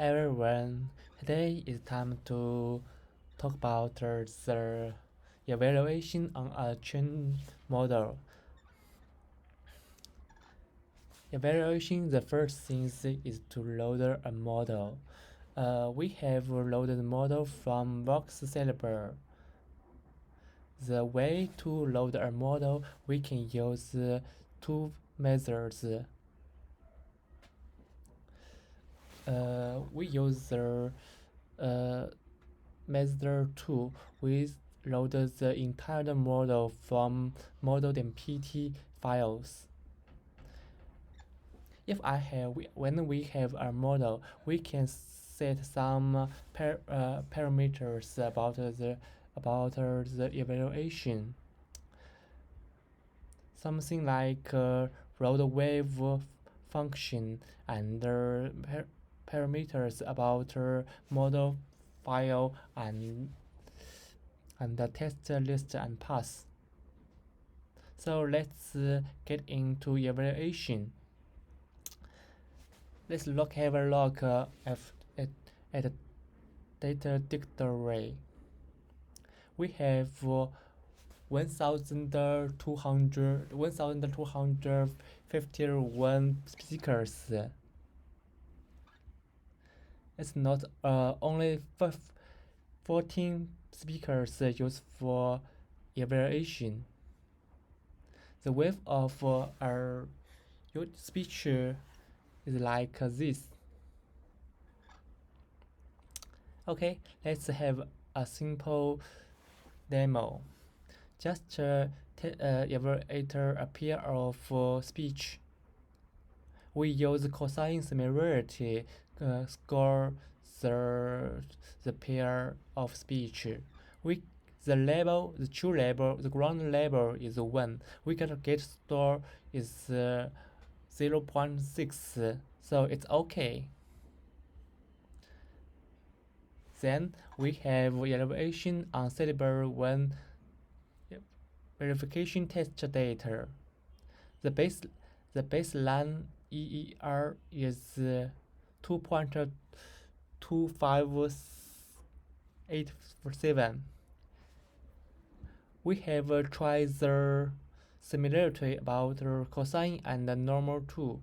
everyone. Today is time to talk about the evaluation on a chain model. Evaluation, the first thing is to load a model. We have loaded the model from voxceleb1. The way to load a model, we can use two methods. We use the method 2 we load the entire model from model.pt files. When we have a model, we can set some parameters about the evaluation. Something like road wave function and parameters about model file and the test list and path. So let's get into evaluation. Let's have a look at data dictionary. We have 1,251 speakers. It's not only 14 speakers used for evaluation. The wave of our speech is like this. Okay, let's have a simple demo. Just evaluate a pair of speech. We use cosine similarity score the pair of speech. The true label, the ground label is 1. We get score is 0.6, so it's okay. Then we have evaluation on celeb1 verification test data. The baseline EER is 2.2587. We have tried the similarity about cosine and norm2.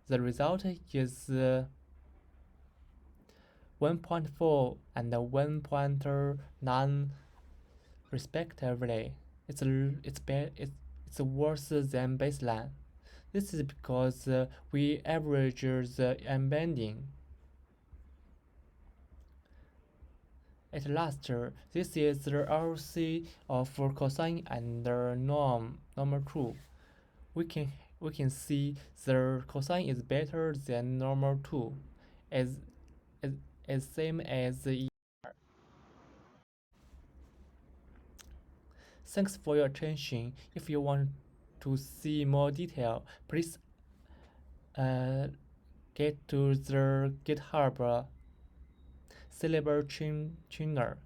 The result is 1.4 and 1.9 respectively. It's worse than baseline. This is because we average the embedding. At last, this is the RC of cosine and norm2. We can see the cosine is better than norm2, as same as the. Thanks for your attention. If you want to see more detail, please get to the GitHub celeb1 trainer.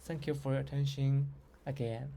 Thank you for your attention again.